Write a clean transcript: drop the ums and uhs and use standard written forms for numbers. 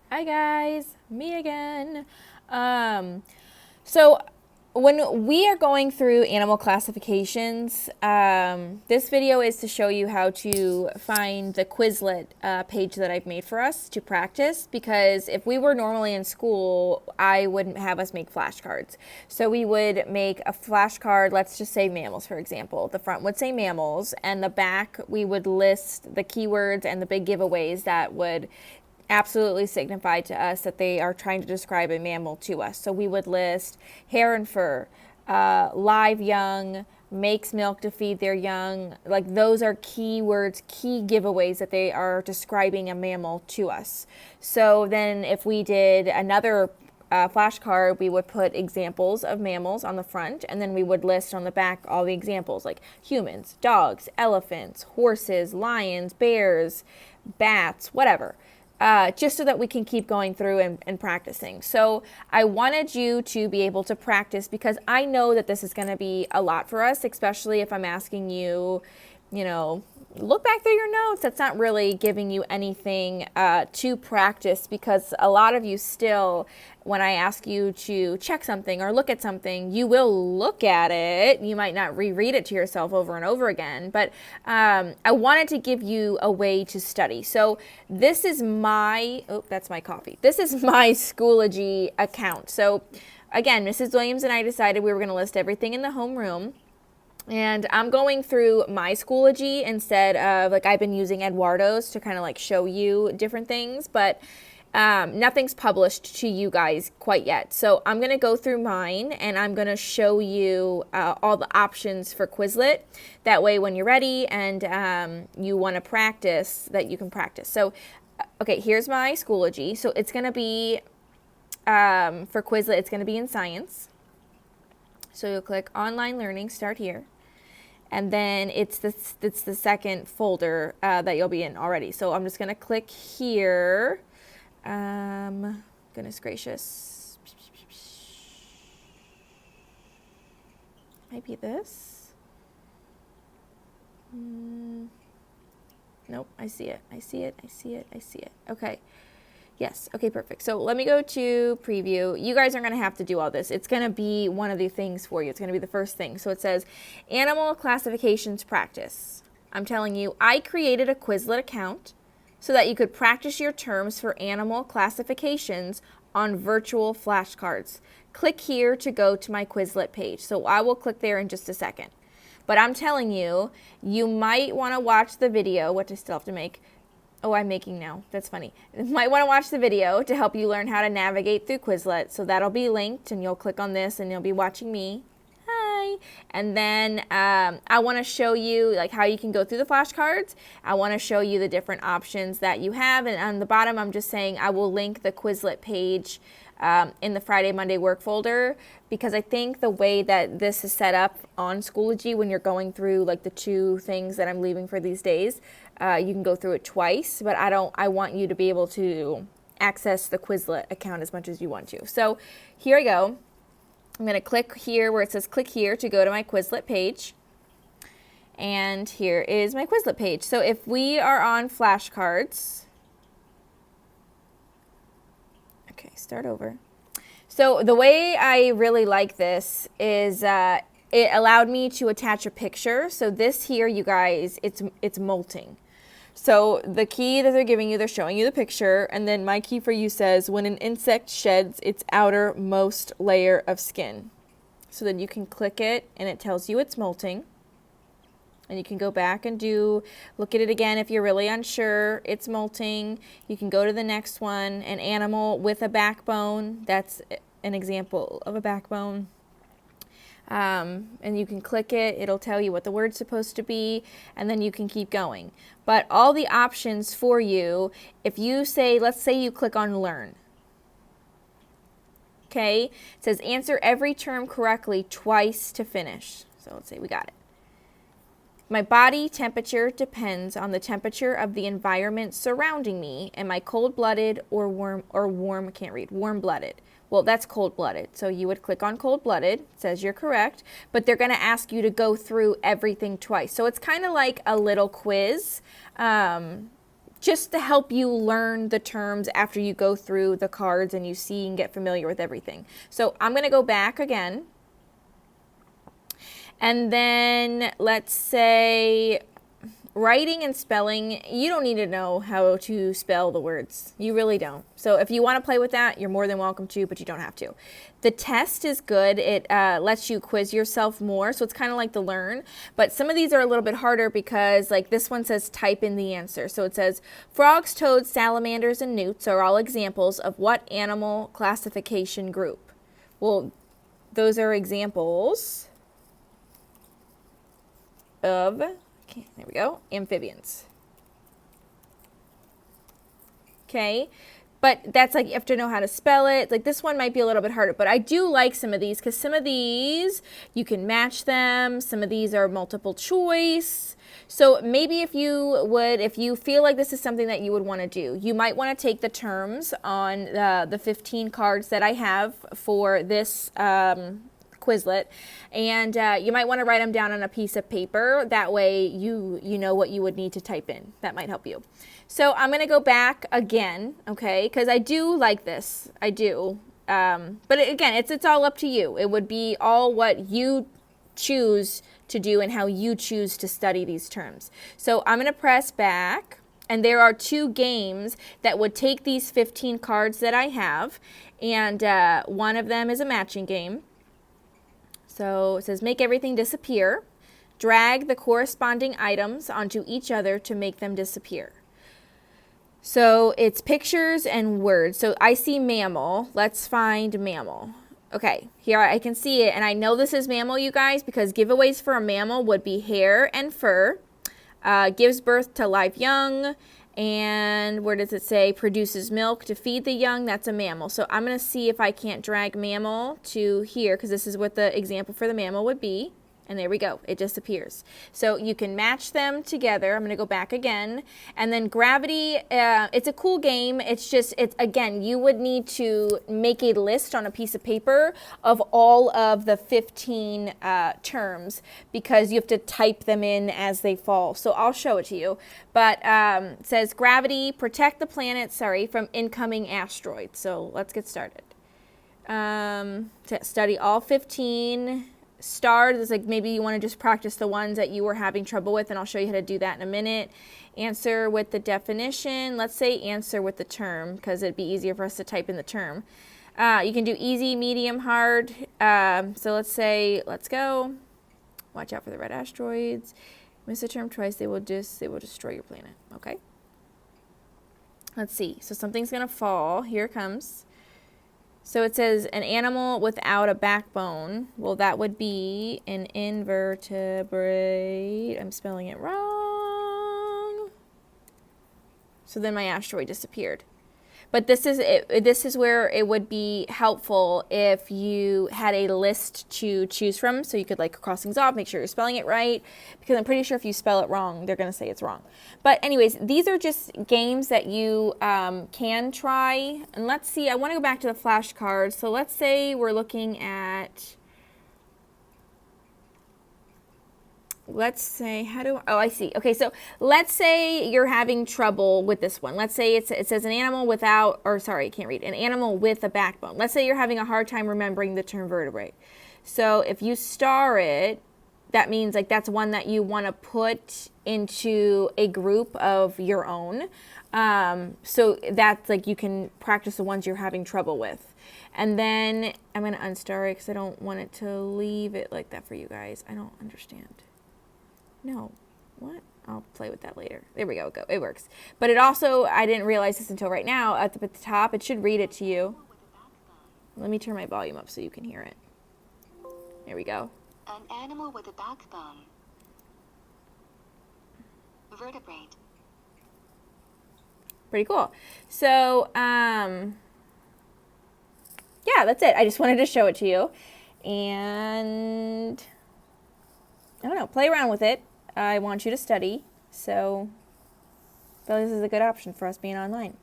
Hi guys, me again. So when we are going through animal classifications, this video is to show you how to find the Quizlet page that I've made for us to practice, because if we were normally in school, I wouldn't have us make flashcards. So we would make a flashcard, let's just say mammals, for example. The front would say mammals, and the back we would list the keywords and the big giveaways that would absolutely signify to us that they are trying to describe a mammal to us. So we would list hair and fur, live young, makes milk to feed their young. Like, those are keywords, key giveaways that they are describing a mammal to us. So then if we did another flashcard, we would put examples of mammals on the front, and then we would list on the back all the examples, like humans, dogs, elephants, horses, lions, bears, bats, whatever. Just so that we can keep going through and practicing. So I wanted you to be able to practice, because I know that this is going to be a lot for us, especially if I'm asking you, look back through your notes. That's not really giving you anything to practice, because a lot of you still, when I ask you to check something or look at something, you will look at it. You might not reread it to yourself over and over again, but I wanted to give you a way to study. So this is that's my coffee. This is my Schoology account. So again, Mrs. Williams and I decided we were going to list everything in the homeroom. And I'm going through my Schoology instead of, like, I've been using Eduardo's to kind of like show you different things, but nothing's published to you guys quite yet. So I'm going to go through mine and I'm going to show you all the options for Quizlet. That way when you're ready and you want to practice, that you can practice. So, okay, here's my Schoology. So it's going to be, for Quizlet, it's going to be in science. So you'll click online learning, start here. And then it's the second folder that you'll be in already. So I'm just going to click here. Goodness gracious. Might be this. Nope, I see it. I see it. I see it. I see it. Okay. Yes. Okay, perfect. So let me go to preview. You guys are going to have to do all this. It's going to be one of the things for you. It's going to be the first thing. So it says animal classifications practice. I'm telling you, I created a Quizlet account so that you could practice your terms for animal classifications on virtual flashcards. Click here to go to my Quizlet page. So I will click there in just a second. But I'm telling you, you might want to watch the video, which I still have to make. Oh, I'm making now. That's funny. You might want to watch the video to help you learn how to navigate through Quizlet. So that'll be linked, and you'll click on this and you'll be watching me. Hi. And then I want to show you like how you can go through the flashcards. I want to show you the different options that you have. And on the bottom, I'm just saying I will link the Quizlet page in the Friday, Monday work folder, because I think the way that this is set up on Schoology, when you're going through like the two things that I'm leaving for these days, you can go through it twice, but I want you to be able to access the Quizlet account as much as you want to. So here I go. I'm going to click here where it says click here to go to my Quizlet page. And here is my Quizlet page. So if we are on flashcards, okay, start over. So the way I really like this is it allowed me to attach a picture. So this here, you guys, it's molting. So the key that they're giving you, they're showing you the picture, and then my key for you says when an insect sheds its outermost layer of skin. So then you can click it and it tells you it's molting. And you can go back and look at it again if you're really unsure. It's molting. You can go to the next one, an animal with a backbone. That's an example of a backbone. And you can click it. It'll tell you what the word's supposed to be, and then you can keep going. But all the options for you, if you say, let's say you click on learn. Okay, it says answer every term correctly twice to finish. So let's say we got it. My body temperature depends on the temperature of the environment surrounding me. Am I cold-blooded or warm? I can't read. Warm-blooded. Well, that's cold-blooded. So you would click on cold-blooded. It says you're correct. But they're going to ask you to go through everything twice. So it's kind of like a little quiz just to help you learn the terms after you go through the cards and you see and get familiar with everything. So I'm going to go back again. And then let's say writing and spelling, you don't need to know how to spell the words. You really don't. So if you want to play with that, you're more than welcome to, but you don't have to. The test is good. It lets you quiz yourself more, so it's kind of like the learn. But some of these are a little bit harder because like this one says type in the answer. So it says frogs, toads, salamanders, and newts are all examples of what animal classification group? Well, those are examples of, okay, there we go, amphibians. Okay, but that's like you have to know how to spell it. Like this one might be a little bit harder, but I do like some of these because some of these you can match them. Some of these are multiple choice. So maybe if you feel like this is something that you would want to do, you might want to take the terms on the 15 cards that I have for this Quizlet, and you might want to write them down on a piece of paper. That way you know what you would need to type in. That might help you. So I'm going to go back again, okay, because I do like this. I do. But again, it's all up to you. It would be all what you choose to do and how you choose to study these terms. So I'm going to press back, and there are 2 games that would take these 15 cards that I have, and one of them is a matching game. So it says make everything disappear. Drag the corresponding items onto each other to make them disappear. So it's pictures and words. So I see mammal. Let's find mammal. Okay, here I can see it, and I know this is mammal, you guys, because giveaways for a mammal would be hair and fur, gives birth to live young, and where does it say produces milk to feed the young? That's a mammal. So I'm going to see if I can't drag mammal to here, because this is what the example for the mammal would be. And there we go. It disappears. So you can match them together. I'm going to go back again. And then gravity, it's a cool game. It's just, again, you would need to make a list on a piece of paper of all of the 15 terms, because you have to type them in as they fall. So I'll show it to you. But it says gravity, protect the planet, from incoming asteroids. So let's get started. To study all 15 stars. It's like maybe you want to just practice the ones that you were having trouble with, and I'll show you how to do that in a minute. Answer with the definition. Let's say answer with the term, because it'd be easier for us to type in the term. You can do easy, medium, hard. So let's say, let's go. Watch out for the red asteroids. Miss a term twice, they will destroy your planet. Okay. Let's see. So something's gonna fall. Here it comes. So it says an animal without a backbone. Well, that would be an invertebrate. I'm spelling it wrong. So then my asteroid disappeared. But this is where it would be helpful if you had a list to choose from, so you could like cross things off, make sure you're spelling it right, because I'm pretty sure if you spell it wrong, they're going to say it's wrong. But anyways, these are just games that you can try. And let's see, I want to go back to the flashcards. So let's say we're looking at, let's say, I see. Okay, so let's say you're having trouble with this one. Let's say it says an animal without, or sorry, I can't read, an animal with a backbone. Let's say you're having a hard time remembering the term vertebrate. So if you star it, that means like that's one that you want to put into a group of your own. So that's like you can practice the ones you're having trouble with. And then I'm going to unstar it because I don't want it to leave it like that for you guys. I don't understand. No, what? I'll play with that later. There we go, it works. But it also, I didn't realize this until right now, at the top, it should read it to you. Let me turn my volume up so you can hear it. There we go. An animal with a backbone. Vertebrate. Pretty cool. So, yeah, that's it. I just wanted to show it to you. And I don't know, play around with it. I want you to study, so this is a good option for us being online.